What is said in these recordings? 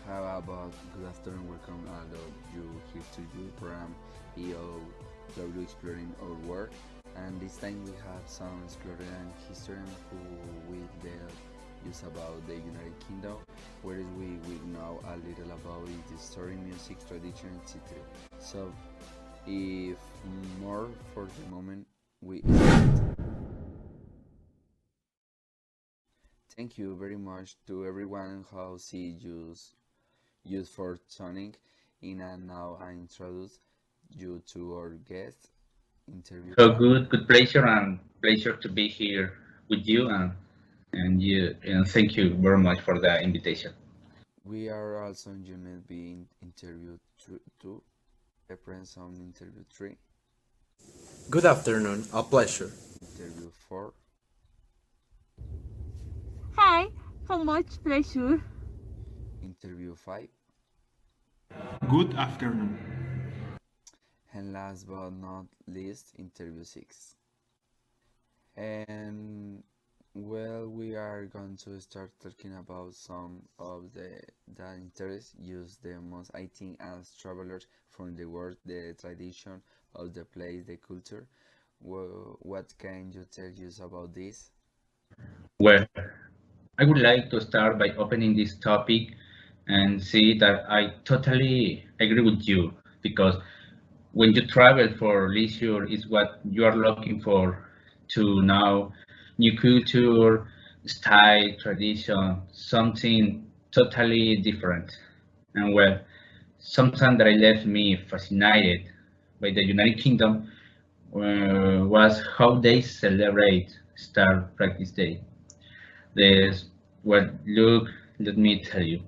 How about good afternoon? Welcome all of you here to your program EO Exploring Our World. And this time we have some exploring historian who will tell us about the United Kingdom, whereas we will know a little about its story, music, tradition, etc. So, if more for the moment, we start. Thank you very much to everyone who see use for tuning in, and now I introduce you to our guest interview So one. good pleasure and pleasure to be here with you and thank you very much for the invitation. We are also joined being interview two, reference on interview three, Good afternoon, a pleasure. interview four, Hi, so much pleasure. interview five, Good afternoon. and last but not least, interview six. And well, we are going to start talking about some of the interests use the most, I think, as travelers from the world, the tradition of the place, the culture. What can you tell us about this? Well, I would like to start by opening this topic and see that I totally agree with you because when you travel for leisure is what you are looking for to know new culture, style, tradition, something totally different. And well, something that I left me fascinated by the United Kingdom was how they celebrate Star Practice Day. This, well, look, let me tell you.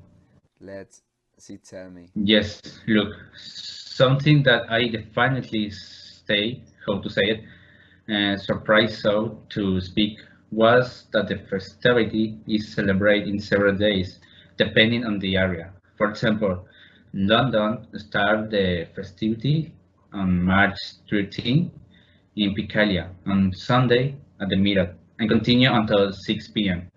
Let's see, tell me. Yes, look, something that I definitely say, how to say it, surprised so to speak, was that the festivity is celebrated in several days, depending on the area. For example, London start the festivity on March 13 in Piccadilly on Sunday at the Mirror and continue until 6 p.m.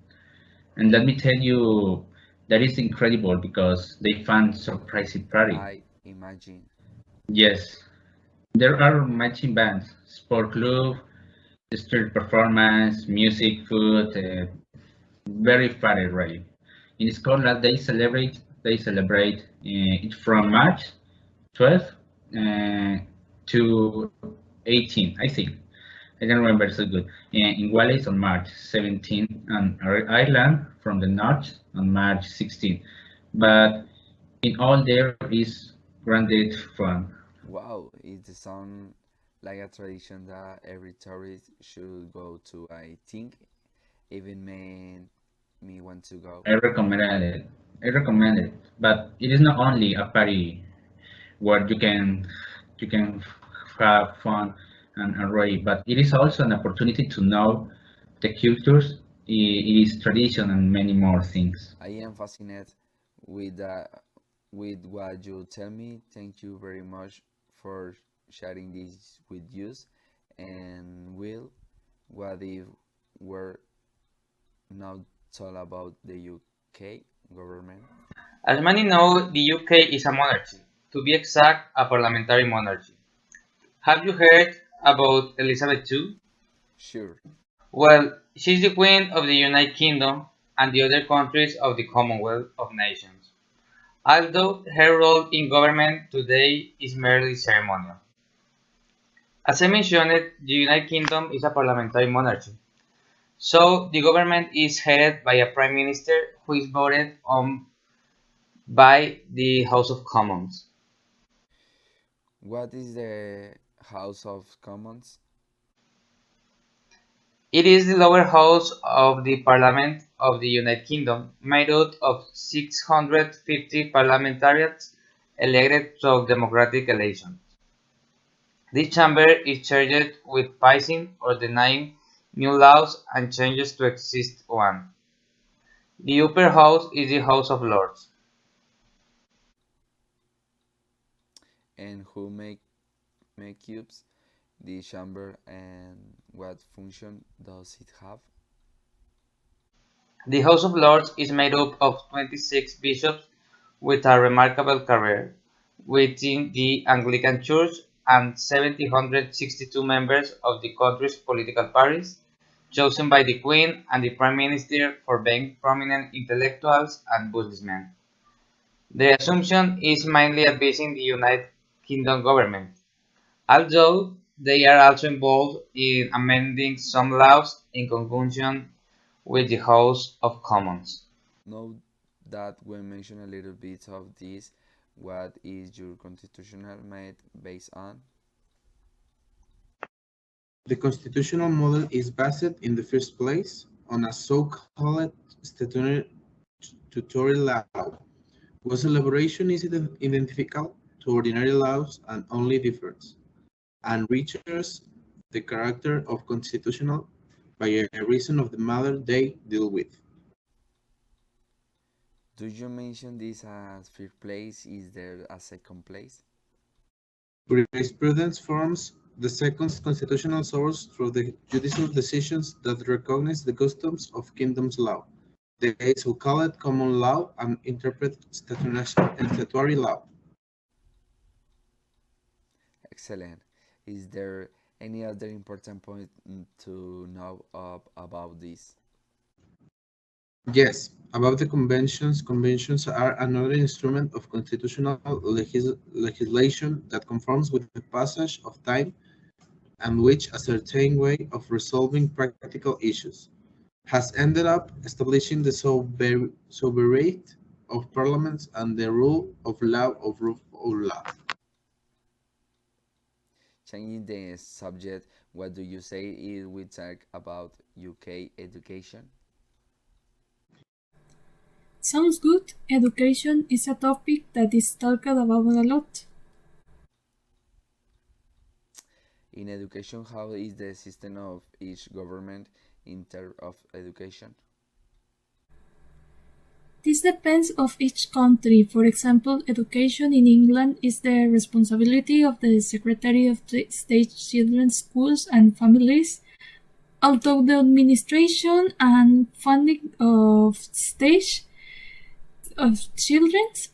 And let me tell you, that is incredible because they found surprising party. I imagine. Yes, there are matching bands, sport club, street performance, music, food, very varied really. In Scotland, they celebrate it from March 12th to 18, I think. I don't remember so good. In Wales on March 17th, and Ireland from the north on March 16th. But in all there is granted fun. Wow, it sounds like a tradition that every tourist should go to. I think even made me want to go. I recommend it. I recommend it. But it is not only a party where you can have fun and enjoy, but it is also an opportunity to know the cultures, it is tradition and many more things. I am fascinated with with what you tell me. Thank you very much for sharing this with us. And Will, what if we're now talk about the UK government? As many know, the UK is a monarchy, to be exact, a parliamentary monarchy. Have you heard about Elizabeth II? Sure. Well, she's the Queen of the United Kingdom and the other countries of the Commonwealth of Nations, although her role in government today is merely ceremonial. As I mentioned, the United Kingdom is a parliamentary monarchy, so the government is headed by a Prime Minister who is voted on by the House of Commons. What is the House of Commons? It is the lower house of the Parliament of the United Kingdom, made out of 650 parliamentarians elected through democratic elections. This chamber is charged with passing or denying new laws and changes to existing ones. The upper house is the House of Lords. And who make use the chamber, and what function does it have? The House of Lords is made up of 26 bishops with a remarkable career within the Anglican Church and 762 members of the country's political parties, chosen by the Queen and the Prime Minister for being prominent intellectuals and businessmen. The assumption is mainly advising the United Kingdom government, although they are also involved in amending some laws in conjunction with the House of Commons. Note that when mention a little bit of this, what is your constitutional made based on? The constitutional model is based in the first place on a so-called statutory law, whose elaboration is identical to ordinary laws and only differs, and reaches the character of constitutional by reason of the matter they deal with. Do you mention this as first place? Is there a second place? Jurisprudence forms the second constitutional source through the judicial decisions that recognize the customs of kingdom's law. They so call it common law and interpret statutory law. Excellent. Is there any other important point to know about this? Yes, about the conventions, conventions are another instrument of constitutional legislation that conforms with the passage of time and which a certain way of resolving practical issues has ended up establishing the sovereignty of parliaments and the rule of law. Changing the subject, what do you say if we talk about UK education? Sounds good. Education is a topic that is talked about a lot. In education, how is the system of each government in terms of education? This depends of each country. For example, education in England is the responsibility of the Secretary of State Children's Schools and Families, although the administration and funding of state of children's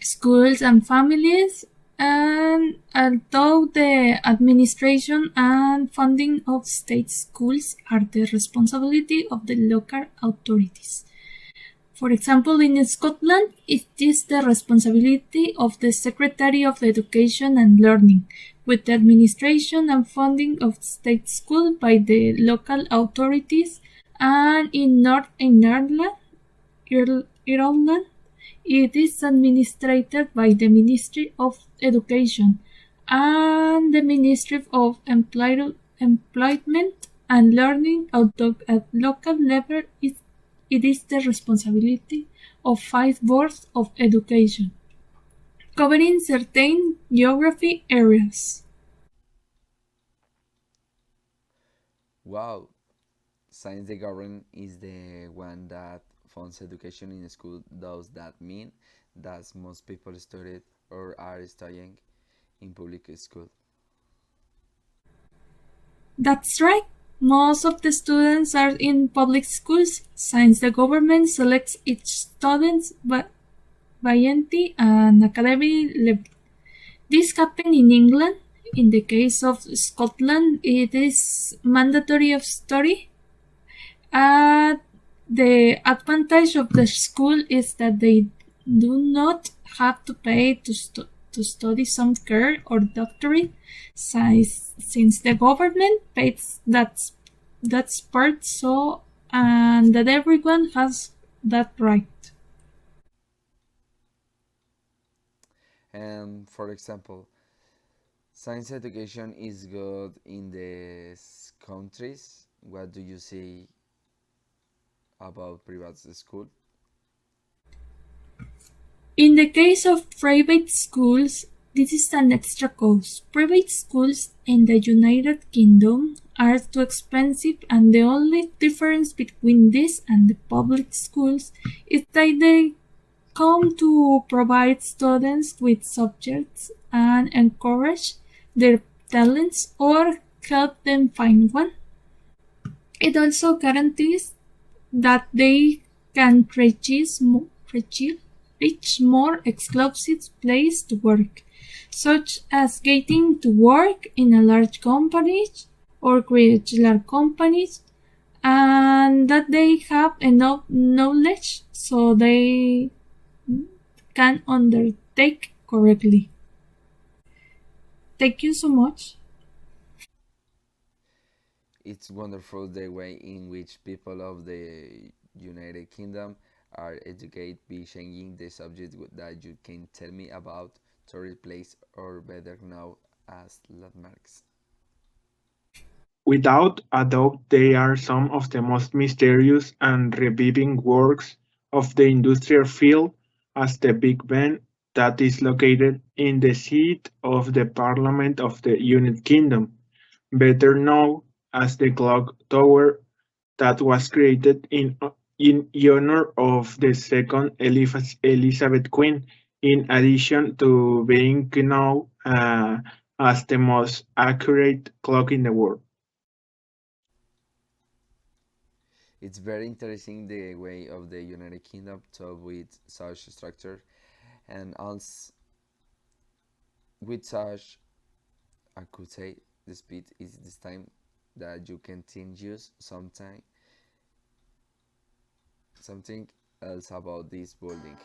schools and families, and although the administration and funding of state schools are the responsibility of the local authorities. For example, in Scotland, it is the responsibility of the Secretary of Education and Learning, with the administration and funding of state schools by the local authorities, and in Ireland, it is administered by the Ministry of Education and the Ministry of Employment and Learning, although at local level it is the responsibility of 5 boards of education, covering certain geography areas. Wow, since the government is the one that funds education in school, does that mean that most people studied or are studying in public school? That's right. Most of the students are in public schools since the government selects each student by entry and academic level. This happened in England. In the case of Scotland, it is mandatory of study. The advantage of the school is that they do not have to pay to study some care or doctorate, since the government pays that part, so and that everyone has that right. And for example, science education is good in these countries. What do you say about private school? In the case of private schools, this is an extra cost. Private schools in the United Kingdom are too expensive, and the only difference between this and the public schools is that they come to provide students with subjects and encourage their talents or help them find one. It also guarantees that they can each more exclusive place to work, such as getting to work in a large company or create large companies, and that they have enough knowledge so they can undertake correctly. Thank you so much. It's wonderful the way in which people of the United Kingdom are educated by changing the subject that you can tell me about to replace or better known as landmarks. Without a doubt, they are some of the most mysterious and reviving works of the industrial field, as the Big Ben, that is located in the seat of the Parliament of the United Kingdom, better known as the Clock Tower, that was created in honor of the second Elizabeth Queen, in addition to being known as the most accurate clock in the world. It's very interesting the way of the United Kingdom to with such structure and also with such I could say the speed is this time that you can think use something else about this building.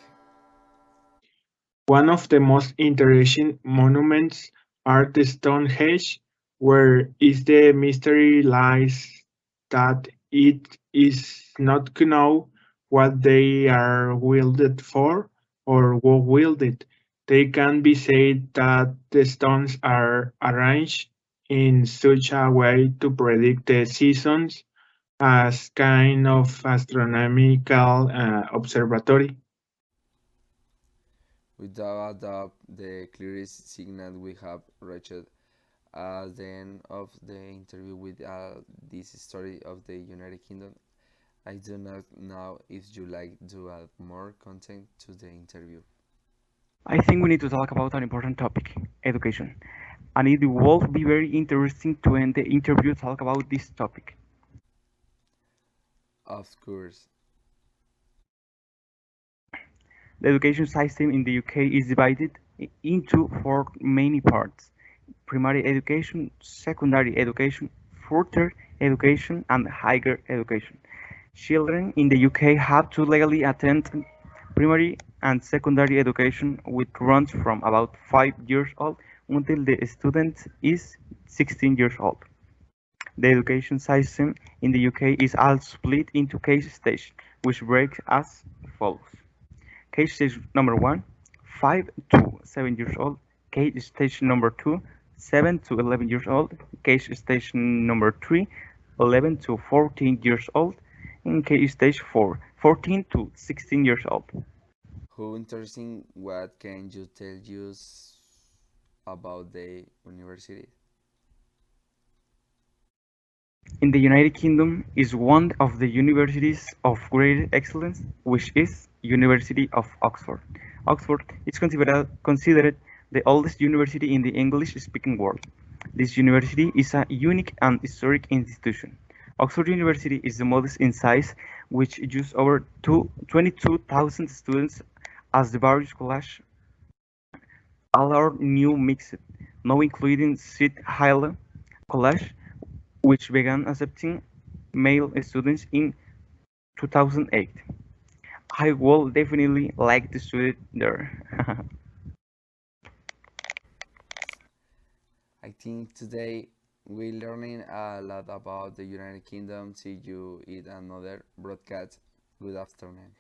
One of the most interesting monuments are the Stonehenge, where is the mystery lies that it is not known what they are wielded for or who wielded. They can be said that the stones are arranged in such a way to predict the seasons as kind of astronomical observatory. Without a doubt, the clearest signal we have reached at the end of the interview with this story of the United Kingdom. I do not know if you like to add more content to the interview. I think we need to talk about an important topic, education. And it will be very interesting to end the interview talk about this topic. Of course, The education system in the UK is divided into four main parts: primary education, secondary education, further education, and higher education. Children in the UK have to legally attend primary and secondary education, which runs from about 5 years old until the student is 16 years old. The education system in the UK is also split into case stages, which break as follows. Case stage number 1, 5 to 7 years old. Case stage number 2, 7 to 11 years old. Case stage number 3, 11 to 14 years old. And case stage 4, 14 to 16 years old. how interesting. What can you tell us about the university? In the United Kingdom is one of the universities of great excellence, which is University of Oxford. Oxford is considered the oldest university in the English-speaking world. This university is a unique and historic institution. Oxford University is the modest in size, which uses over 22,000 students as the various colleges all are new mixed, now including Sid Highland College, which began accepting male students in 2008. I would definitely like to study there. I think today we learning a lot about the United Kingdom. See you in another broadcast. Good afternoon.